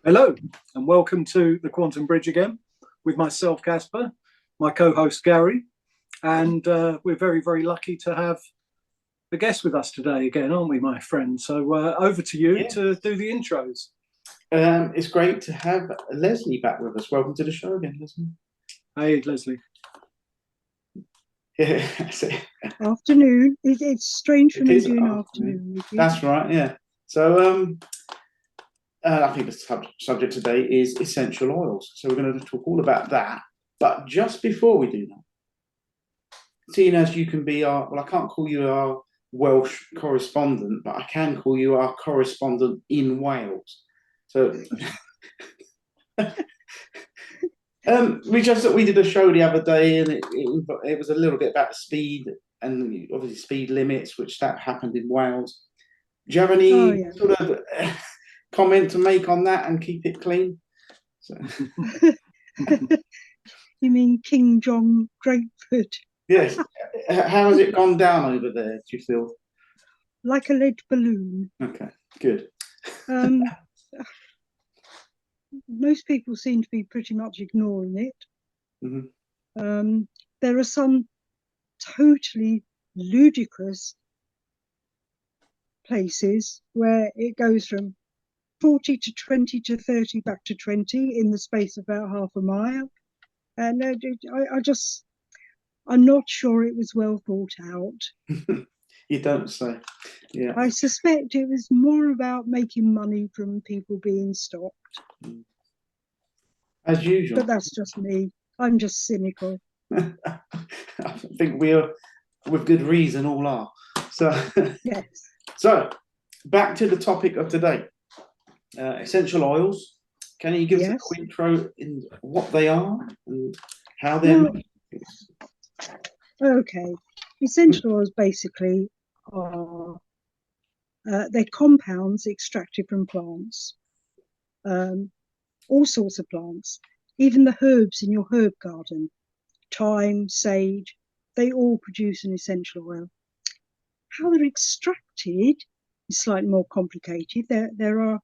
Hello, and welcome to the Quantum Bridge again with myself, Casper, my co-host Gary, and we're very, very lucky to have a guest with us today again, aren't we, my friend? So over to you to do the intros. It's great to have Lesley back with us. Welcome to the show again, Lesley. Hey, Lesley. Yeah, afternoon. It's strange for me doing afternoon with you. That's right, yeah. So I think the subject today is essential oils. So we're going to talk all about that. But just before we do that, seeing as you can be I can't call you our Welsh correspondent, but I can call you our correspondent in Wales. So we did a show the other day, and it was a little bit about speed and obviously speed limits, which that happened in Wales. Do you have any sort of comment to make on that and keep it clean? So. You mean King John Drakeford? Yes. How has it gone down over there, do you feel? Like a lead balloon. Okay, good. Most people seem to be pretty much ignoring it. Mm-hmm. There are some totally ludicrous places where it goes from 40 to 20 to 30 back to 20 in the space of about half a mile. And I'm not sure it was well thought out. You don't say. Yeah. I suspect it was more about making money from people being stopped. As usual. But that's just me. I'm just cynical. I think we're, with good reason, all are. So, yes. So, back to the topic of today. Essential oils. Can you give us a quick intro in what they are and how they're made? Okay. Essential oils basically are they're compounds extracted from plants. All sorts of plants. Even the herbs in your herb garden, thyme, sage, they all produce an essential oil. How they're extracted is slightly more complicated. There are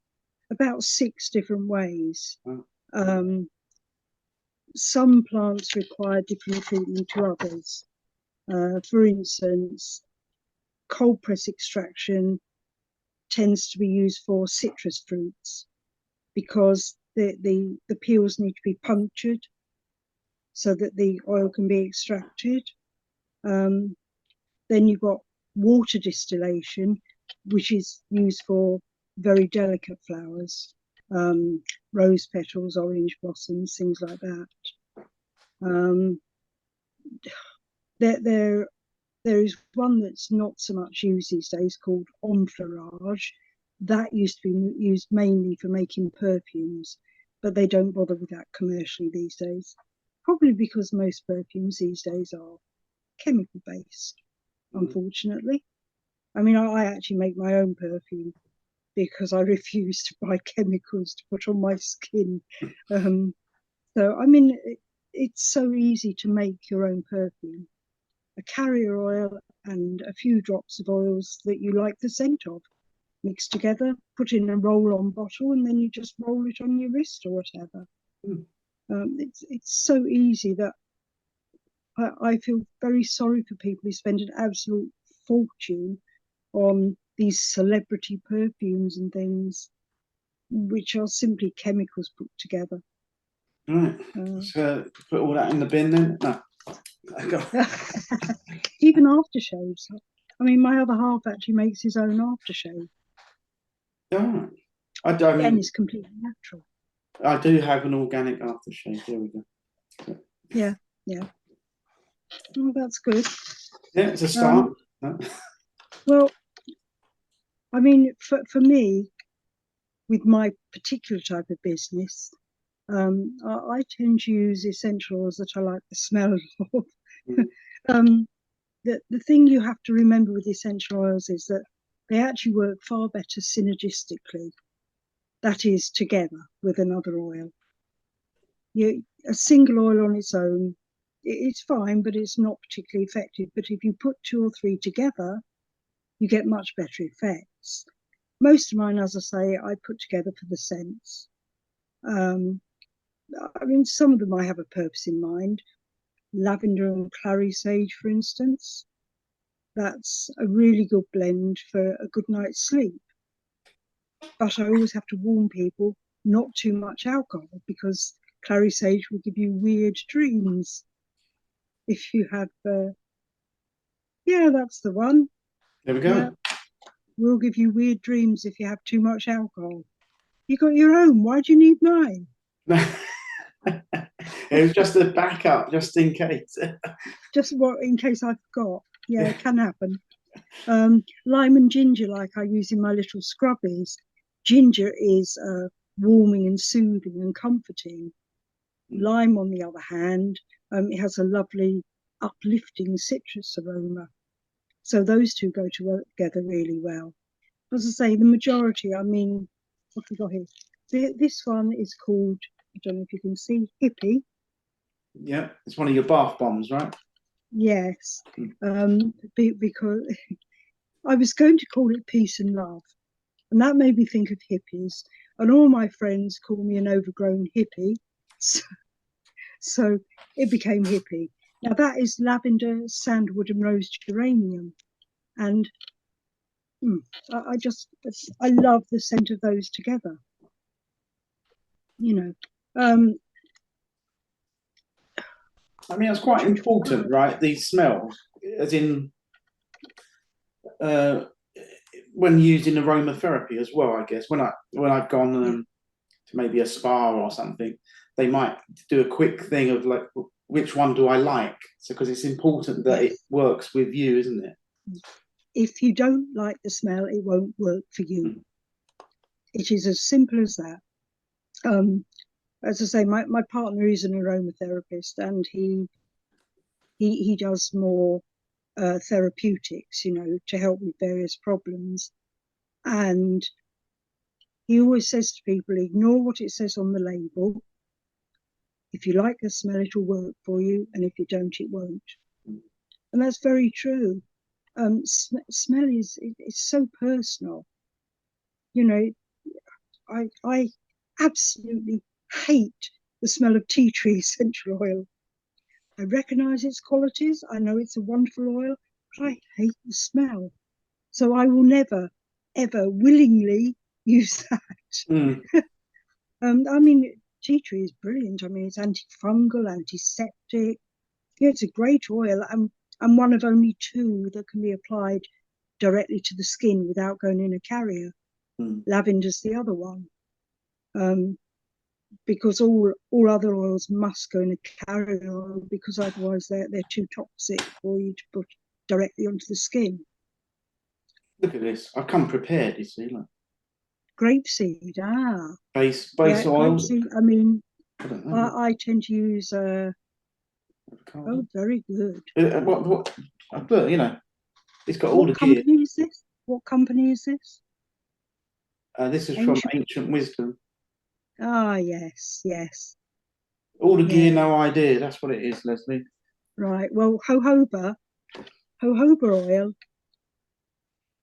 about 6 different ways. Some plants require different treatment to others. For instance, cold press extraction tends to be used for citrus fruits because the peels need to be punctured so that the oil can be extracted. Then you've got water distillation, which is used for very delicate flowers, rose petals, orange blossoms, things like that. There is one that's not so much used these days called enfleurage. That used to be used mainly for making perfumes, but they don't bother with that commercially these days. Probably because most perfumes these days are chemical based, unfortunately. I mean, I actually make my own perfume because I refuse to buy chemicals to put on my skin. So, I mean, it's so easy to make your own perfume. A carrier oil and a few drops of oils that you like the scent of, mixed together, put in a roll-on bottle, and then you just roll it on your wrist or whatever. It's so easy that I feel very sorry for people who spend an absolute fortune on these celebrity perfumes and things, which are simply chemicals put together. Right. So put all that in the bin then? No. Even aftershaves. I mean, my other half actually makes his own aftershave. Oh, and it's completely natural. I do have an organic aftershave. There we go. Yeah. Oh, that's good. Yeah, it's a start. Well, I mean, for me, with my particular type of business, I tend to use essential oils that I like the smell of. The thing you have to remember with essential oils is that they actually work far better synergistically. That is, together with another oil. A single oil on its own, it's fine, but it's not particularly effective. But if you put 2 or 3 together, you get much better effects. Most of mine, as I say, I put together for the scents. Um, I mean, some of them I have a purpose in mind. Lavender and clary sage, for instance. That's a really good blend for a good night's sleep. But I always have to warn people not too much alcohol, because clary sage will give you weird dreams if you have. Yeah, that's the one. There we go. Yeah, will give you weird dreams if you have too much alcohol. You got your own. Why do you need mine? It was just a backup, just in case. Just what, in case I forgot. Yeah, it can happen. Lime and ginger, like I use in my little scrubbies. Ginger is warming and soothing and comforting. Lime, on the other hand, it has a lovely uplifting citrus aroma. So those two go together really well. As I say, the majority, I mean, what have we got here? This one is called, I don't know if you can see, Hippie. Yeah, it's one of your bath bombs, right? Yes, because I was going to call it Peace and Love, and that made me think of hippies. And all my friends call me an overgrown hippie, so it became Hippie. Now that is lavender, sandalwood, and rose geranium, and I love the scent of those together. You know, I mean, it's quite important, right? These smells, as in when used in aromatherapy as well. I guess when I've gone to maybe a spa or something, they might do a quick thing of like, which one do I like? So because it's important that it works with you, isn't it? If you don't like the smell, it won't work for you. It is as simple as that. As I say, my partner is an aromatherapist, and he does more therapeutics, to help with various problems. And he always says to people, ignore what it says on the label. If you like the smell, it'll work for you, and if you don't, it won't. And that's very true. Smell is so personal. I absolutely hate the smell of tea tree essential oil. I recognise its qualities. I know it's a wonderful oil, but I hate the smell. So I will never, ever willingly use that. I mean, tea tree is brilliant. I mean, it's antifungal, antiseptic. Yeah, it's a great oil. I'm one of only two that can be applied directly to the skin without going in a carrier. Lavender's the other one. Because all other oils must go in a carrier oil, because otherwise they're too toxic for you to put directly onto the skin. Look at this. I come prepared, you see. Like Grapeseed, base yeah, oils. grapeseed. I mean, I tend to use. Oh, very good. What? Look, it's got all the gear. What company is this? What company is this? This is from Ancient Wisdom. Ah, yes. All the gear, no idea. That's what it is, Lesley. Right. Well, jojoba oil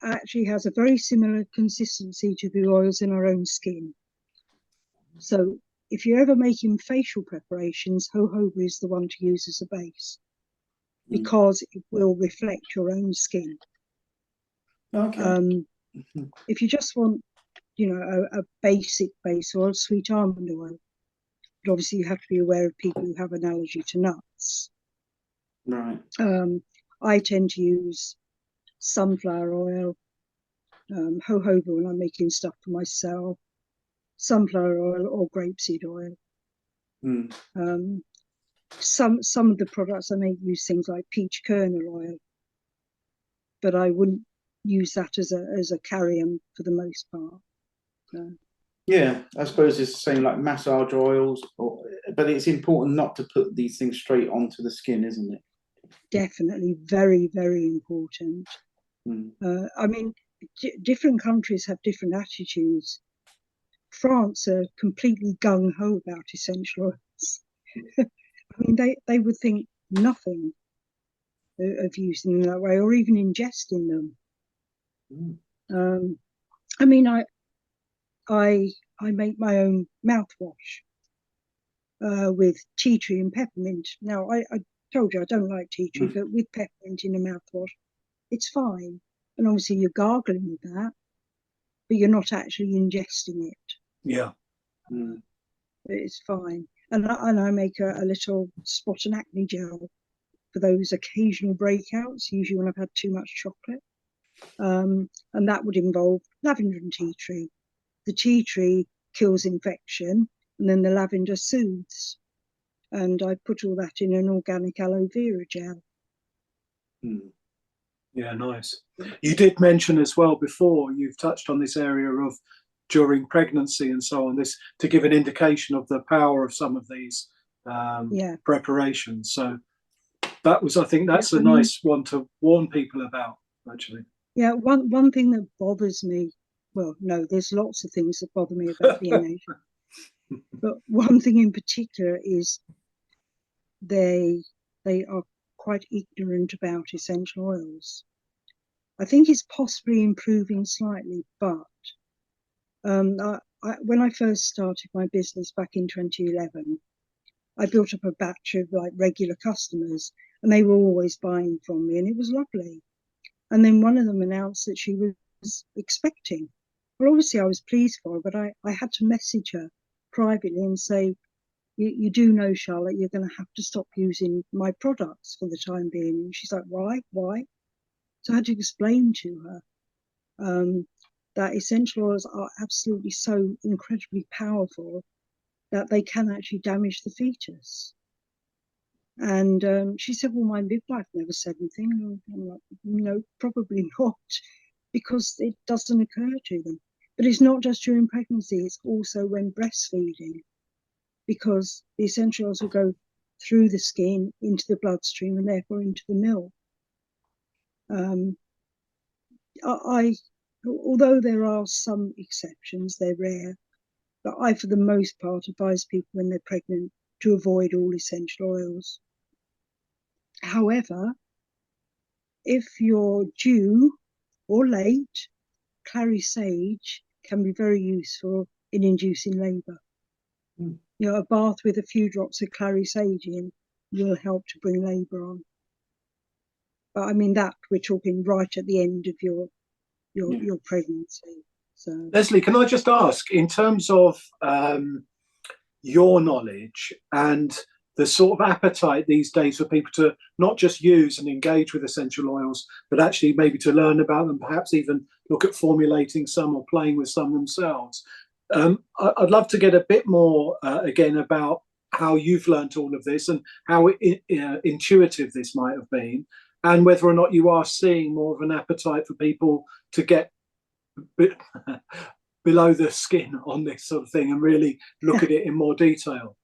actually has a very similar consistency to the oils in our own skin. So if you're ever making facial preparations, jojoba is the one to use as a base, because it will reflect your own skin. Okay. If you just want, a basic base oil, sweet almond oil. But obviously you have to be aware of people who have an allergy to nuts. Right. I tend to use sunflower oil, jojoba when I'm making stuff for myself, sunflower oil or grapeseed oil. Some of the products I make use things like peach kernel oil, but I wouldn't use that as a carrier for the most part. No. Yeah, I suppose it's the same like massage oils, but it's important not to put these things straight onto the skin, isn't it? Definitely, very, very important. I mean, different countries have different attitudes. France are completely gung-ho about essential oils. I mean, they would think nothing of using them that way, or even ingesting them. I mean, I I make my own mouthwash with tea tree and peppermint. Now, I told you I don't like tea tree, but with peppermint in a mouthwash, it's fine. And obviously you're gargling with that, but you're not actually ingesting it. Yeah. It's fine. And I make a little spot and acne gel for those occasional breakouts, usually when I've had too much chocolate. And that would involve lavender and tea tree. The tea tree kills infection, and then the lavender soothes. And I put all that in an organic aloe vera gel. Yeah, nice. You did mention as well before, you've touched on this area of during pregnancy and so on, this to give an indication of the power of some of these preparations. So that was, I think that's a nice one to warn people about, actually. Yeah, one thing that bothers me, well, no, there's lots of things that bother me about VMH, but one thing in particular is they are quite ignorant about essential oils. I think it's possibly improving slightly, but when I first started my business back in 2011, I built up a batch of like regular customers, and they were always buying from me, and it was lovely. And then one of them announced that she was expecting. Well, obviously I was pleased for her, but I had to message her privately and say, you do know, Charlotte, you're going to have to stop using my products for the time being. And she's like, why? So I had to explain to her that essential oils are absolutely so incredibly powerful that they can actually damage the fetus. And she said, well, my midwife never said anything. And I'm like, no, probably not, because it doesn't occur to them. But it's not just during pregnancy, it's also when breastfeeding, because the essential oils will go through the skin into the bloodstream and therefore into the milk. Although there are some exceptions, they're rare, but I, for the most part, advise people when they're pregnant to avoid all essential oils. However, if you're due or late, clary sage can be very useful in inducing labour. You know, a bath with a few drops of clary sage in will help to bring labour on. But I mean, that we're talking right at the end of your pregnancy. So, Lesley, can I just ask, in terms of your knowledge and the sort of appetite these days for people to not just use and engage with essential oils, but actually maybe to learn about them, perhaps even look at formulating some or playing with some themselves. I'd love to get a bit more, again, about how you've learnt all of this and how intuitive this might have been, and whether or not you are seeing more of an appetite for people to get below the skin on this sort of thing and really look at it in more detail.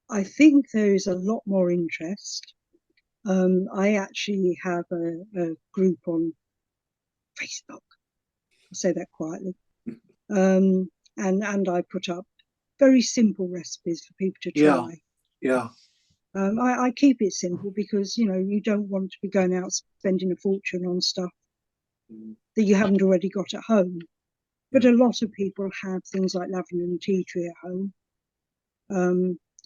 I think there is a lot more interest. I actually have a group on Facebook. I'll say that quietly. And I put up very simple recipes for people to try. Yeah. I keep it simple because, you know, you don't want to be going out spending a fortune on stuff that you haven't already got at home. But a lot of people have things like lavender and tea tree at home.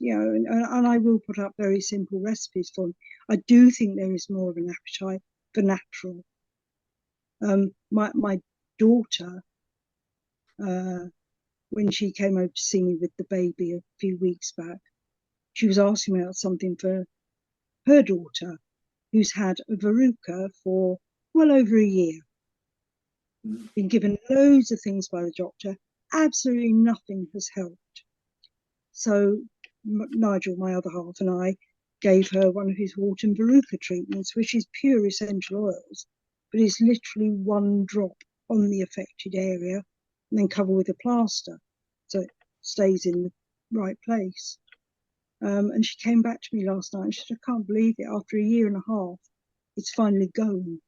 You know, and I will put up very simple recipes for them. I do think there is more of an appetite for natural. My daughter, when she came over to see me with the baby a few weeks back, she was asking me about something for her daughter, who's had a verruca for well over a year. Been given loads of things by the doctor. Absolutely nothing has helped. So Nigel, my other half, and I gave her one of his Wharton verruca treatments, which is pure essential oils, but it's literally one drop on the affected area and then covered with a plaster, so it stays in the right place. And she came back to me last night and she said, I can't believe it, after a year and a half, it's finally gone.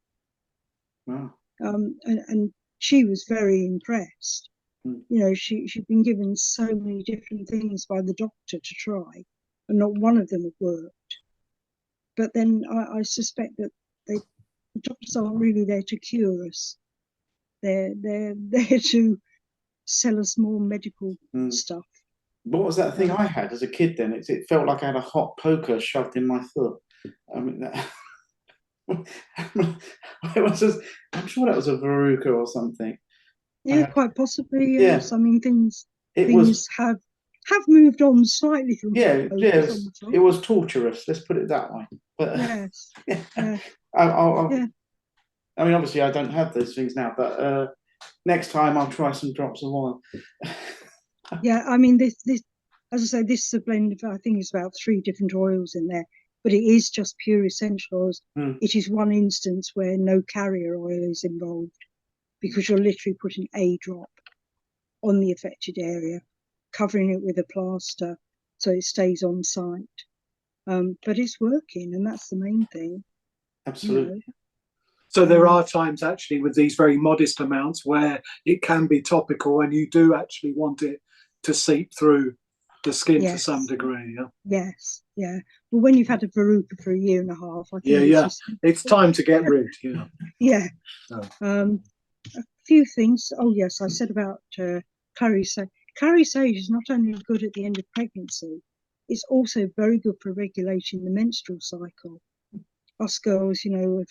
Wow. And she was very impressed. You know, she'd been given so many different things by the doctor to try, and not one of them had worked. But then I suspect that the doctors aren't really there to cure us. They're there to sell us more medical stuff. What was that thing I had as a kid then? It felt like I had a hot poker shoved in my foot. I mean, I'm sure that was a verruca or something. Yeah, quite possibly. Yeah. Yes. I mean, things was have moved on slightly from it was torturous. Let's put it that way. But yes. yeah. Yeah. I mean, obviously, I don't have those things now, but next time I'll try some drops of oil. Yeah, I mean, this, as I say, this is a blend of, I think it's about 3 different oils in there, but it is just pure essential oils. It is one instance where no carrier oil is involved, because you're literally putting a drop on the affected area, covering it with a plaster so it stays on site. But it's working, and that's the main thing. Absolutely. You know? So there are times actually with these very modest amounts where it can be topical and you do actually want it to seep through the skin to some degree. Yeah. Yes, yeah. Well, when you've had a verruca for 1.5 years, I think it's time to get rid. Yeah. Yeah. Oh. A few things. Oh yes, I said about clary sage. Clary sage is not only good at the end of pregnancy, it's also very good for regulating the menstrual cycle. Us girls, you know,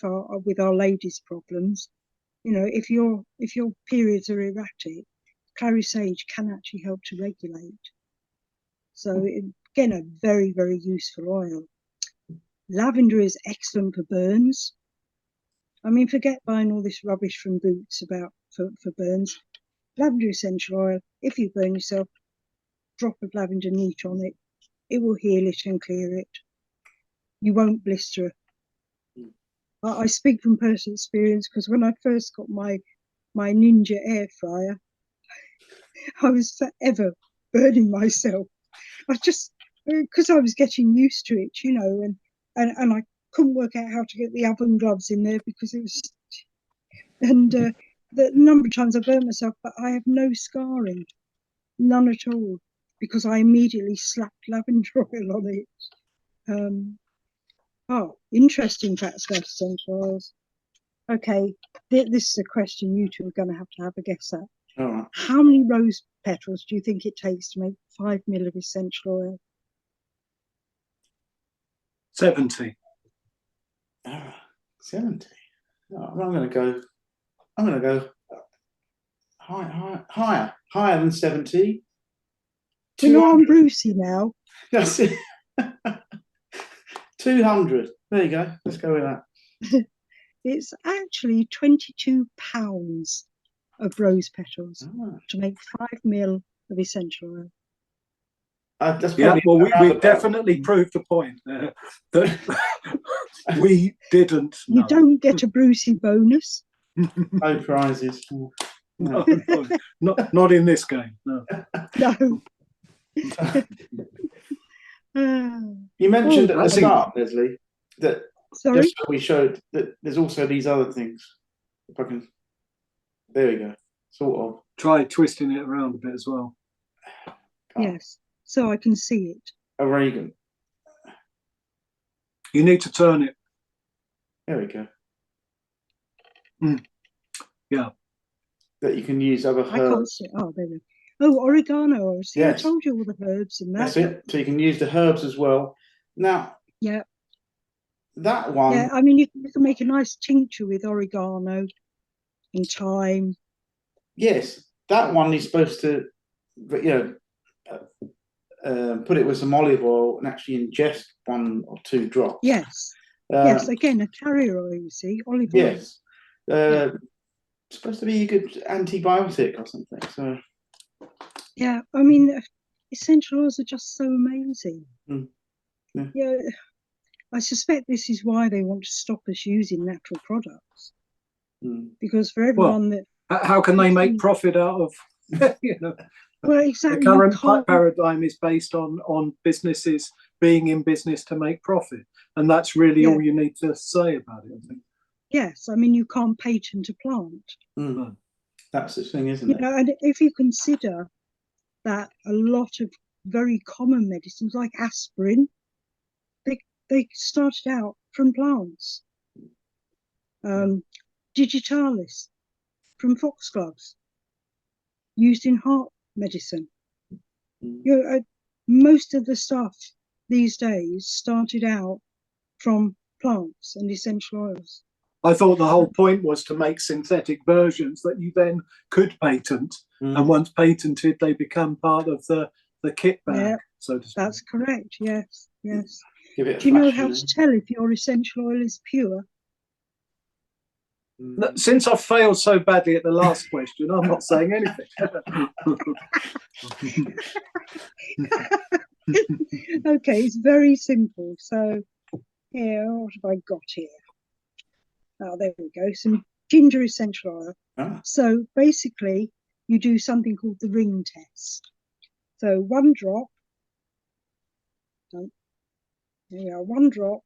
with our ladies' problems, you know, if your periods are erratic, clary sage can actually help to regulate. So again, a very, very useful oil. Lavender is excellent for burns. I mean, forget buying all this rubbish from Boots about for burns. Lavender essential oil, if you burn yourself, drop of lavender neat on it. It will heal it and clear it. You won't blister. I speak from personal experience, because when I first got my Ninja air fryer, I was forever burning myself. I just, because I was getting used to it, you know, and I couldn't work out how to get the oven gloves in there, because it was, and the number of times I burnt myself, but I have no scarring, none at all, because I immediately slapped lavender oil on it. Interesting facts about essential oils. Okay, this is a question you two are going to have a guess at. All right. How many rose petals do you think it takes to make 5 ml of essential oil? 70. 70. Oh, I'm going to go higher than 70. We're not on Brucey now. That's it. 200. There you go. Let's go with that. It's actually 22 pounds of rose petals to make 5 ml of essential oil. We definitely proved the point that we didn't know. You don't get a Brucey bonus. No prizes. No, not in this game. No. You mentioned at the start, Lesley, that sorry? just so we showed that there's also these other things. If I can, there we go. Sort of. Try twisting it around a bit as well. Yes, so I can see it. Oregon. You need to turn it. There we go. Yeah. That you can use other herbs. I can't see. Oh, there we go. Oh, oregano. See, yes. I told you all the herbs in that. That's it. So you can use the herbs as well. Now, yeah, that one. Yeah, I mean, you can make a nice tincture with oregano and thyme. Yes, that one is supposed to, you know, put it with some olive oil and actually ingest 1 or 2 drops. Yes. Yes, again, a carrier oil, you see, olive oil. Yes. Supposed to be a good antibiotic or something. So. Yeah, I mean, essential oils are just so amazing. Yeah, I suspect this is why they want to stop us using natural products. Because for everyone how can they make profit out of, you know? Well, exactly. The current paradigm is based on businesses being in business to make profit, and that's really all you need to say about it, I think. Yes, I mean, you can't patent a plant. That's the thing, isn't it? You know, and if you consider that a lot of very common medicines, like aspirin, they started out from plants. Digitalis from foxgloves. used in heart medicine. Mm. Most of the stuff these days started out from plants and essential oils. I thought the whole point was to make synthetic versions that you then could patent, and once patented, they become part of the kit bag, Yeah, so to speak. that's correct. Yes, yes. Give it a Do you know flash, how to tell if your essential oil is pure? Since I failed so badly at the last question, I'm not saying anything. Okay, it's very simple. So here, what have I got here? Oh, there we go. Some ginger essential oil. Ah. So basically, you do something called the ring test. So 1 drop. There we are, 1 drop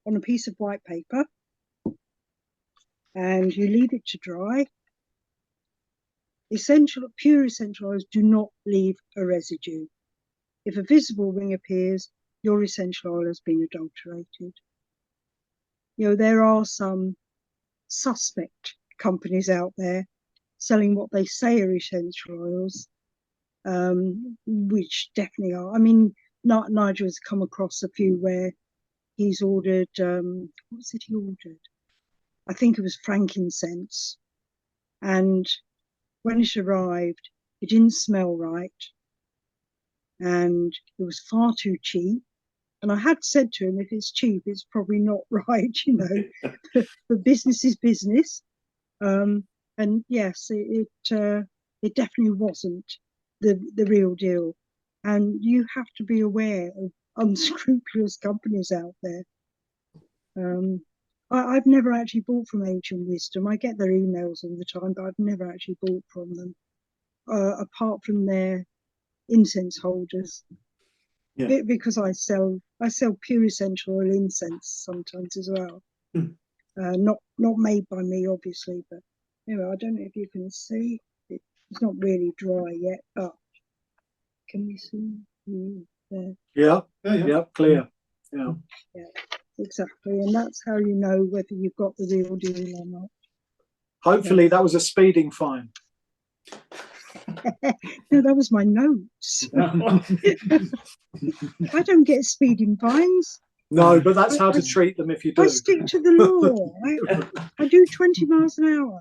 on a piece of white paper, and you leave it to dry. Pure essential oils do not leave a residue. If a visible ring appears, your essential oil has been adulterated. There are some suspect companies out there selling what they say are essential oils, which definitely are. I mean, Nigel has come across a few where he's ordered, what was it he ordered? I think it was frankincense. And when it arrived, it didn't smell right. And it was far too cheap. And I had said to him, if it's cheap, it's probably not right, but business is business. And yes, it definitely wasn't the real deal. And you have to be aware of unscrupulous companies out there. I've never actually bought from Ancient Wisdom. I get their emails all the time, but I've never actually bought from them, apart from their incense holders. Yeah. Because I sell pure essential oil incense sometimes as well. Not made by me, obviously, but I don't know if you can see. It's not really dry yet, but can you see? There. Yeah, clear. Yeah. Exactly, and that's how you know whether you've got the real deal or not. Hopefully, that was a speeding fine. No, that was my notes. I don't get speeding fines. No, but that's how to treat them if you do. I stick to the law. I do 20 miles an hour.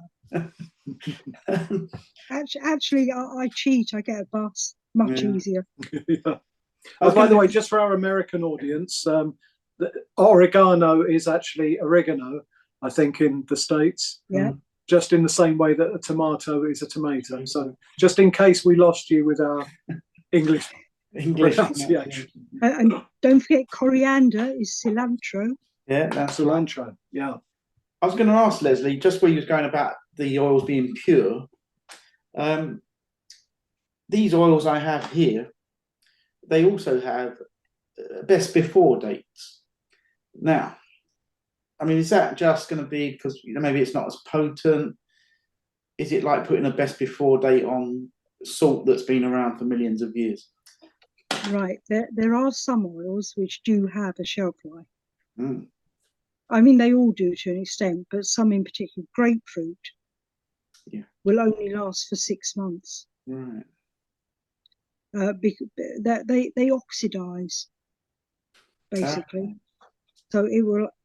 Actually, I cheat. I get a bus. Much easier. Yeah. Oh, by the way, just for our American audience, oregano is actually oregano, I think, in the States. Yeah. Just in the same way that a tomato is a tomato. So just in case we lost you with our English pronunciation. And don't forget, coriander is cilantro. Yeah, that's cilantro. Right. Yeah. I was going to ask Lesley, just where you was going about the oils being pure. These oils I have here, they also have best before dates. Now, I mean, is that just going to be because maybe it's not as potent? Is it like putting a best before date on salt that's been around for millions of years? Right. There are some oils which do have a shelf life. Mm. I mean, they all do to an extent, but some in particular, grapefruit, will only last for 6 months. Right. Because they oxidize, basically. So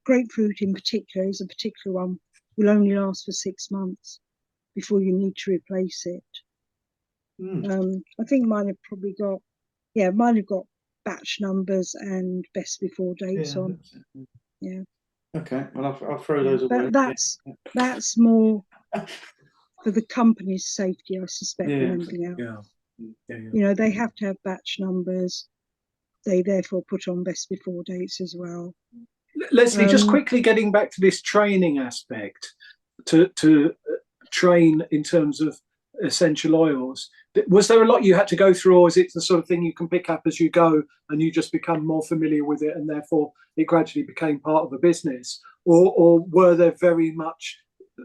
grapefruit in particular is a particular one, will only last for 6 months before you need to replace it. I think mine have probably got, mine have got batch numbers and best before dates on. Yeah. Okay, well, I'll throw those away. But that's more for the company's safety, I suspect, than anything else. Yeah. They have to have batch numbers. They therefore put on best before dates as well. Lesley, just quickly getting back to this training aspect, to train in terms of essential oils. Was there a lot you had to go through, or is it the sort of thing you can pick up as you go and you just become more familiar with it and therefore it gradually became part of a business? Or were there very much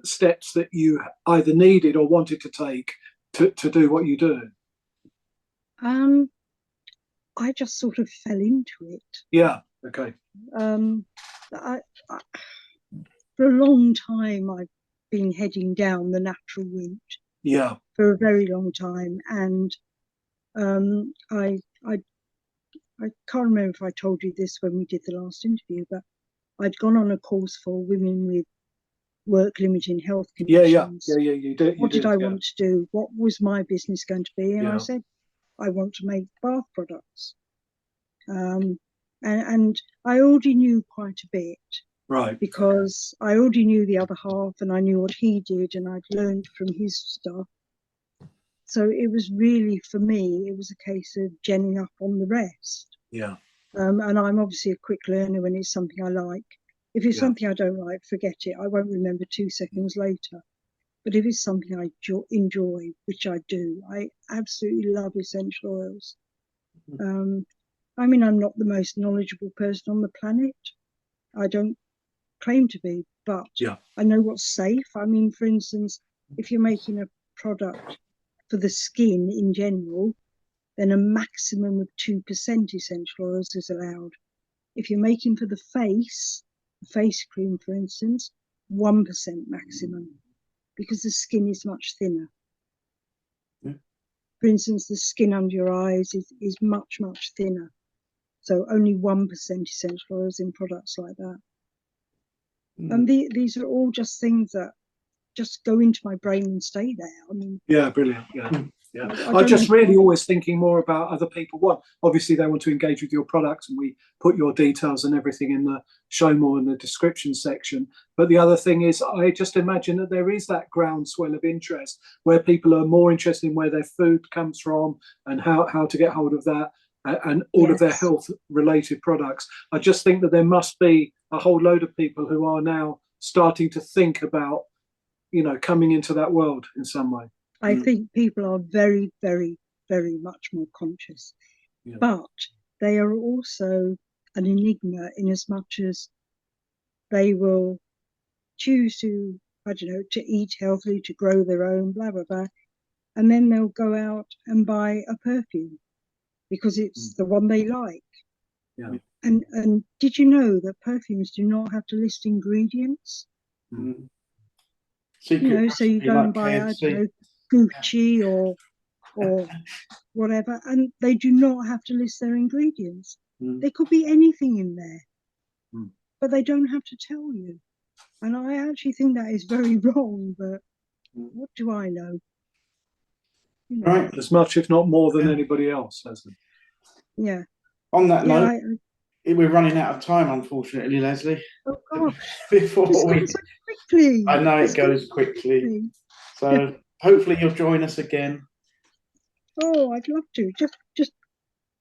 steps that you either needed or wanted to take to do what you do? I just sort of fell into it. Yeah, okay. For a long time, I've been heading down the natural route. Yeah. for a very long time, and I can't remember if I told you this when we did the last interview, but I'd gone on a course for women with work-limiting health Yeah. conditions. You did. What did I want to do? What was my business going to be? And I Yeah. said, I want to make bath products. And I already knew quite a bit, Right. because I already knew the other half, and I knew what he did, and I'd learned from his stuff. So it was really, for me, it was a case of genning up on the rest. Yeah. And I'm obviously a quick learner when it's something I like. If it's something I don't like, forget it. I won't remember 2 seconds later. But if it's something I enjoy, which I do, I absolutely love essential oils. I mean, I'm not the most knowledgeable person on the planet. I don't claim to be, but I know what's safe. I mean, for instance, if you're making a product for the skin in general, then a maximum of 2% essential oils is allowed. If you're making for the face, a face cream, for instance, 1% maximum, because the skin is much thinner. For instance, the skin under your eyes is much, much thinner. So only 1% essential oils in products like that. And these are all just things that just go into my brain and stay there. I mean, yeah, brilliant. Yeah. I'm just really always thinking more about other people. One, obviously they want to engage with your products, and we put your details and everything in the show more in the description section. But the other thing is, I just imagine that there is that groundswell of interest where people are more interested in where their food comes from and how to get hold of that, and all of their health related products. I just think that there must be a whole load of people who are now starting to think about, coming into that world in some way. I think people are very, very, very much more conscious, but they are also an enigma in as much as they will choose to, I don't know, to eat healthily, to grow their own, blah, blah, blah. And then they'll go out and buy a perfume because it's the one they like. Yeah. And did you know that perfumes do not have to list ingredients? So you go and buy, I don't know, Gucci or whatever, and they do not have to list their ingredients. There could be anything in there, but they don't have to tell you. And I actually think that is very wrong, but what do I know? Right. As much, if not more, than anybody else, hasn't it? Yeah. On that note, we're running out of time, unfortunately, Lesley. Oh gosh. Before It's gone so quickly. I know it goes quickly. So hopefully you'll join us again. Oh, I'd love to. Just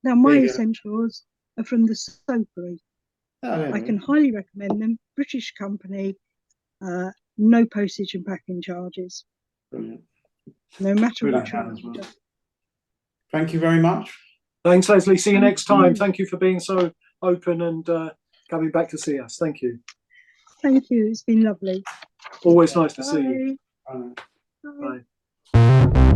now, my essentials are from the Soapery. I can highly recommend them. British company, no postage and packing charges. Brilliant. No matter what you order. Thank you very much. Thanks, Lesley. See you next time. Thank you for being so open and coming back to see us. Thank you. Thank you. It's been lovely. Always nice to see you. Bye. Bye.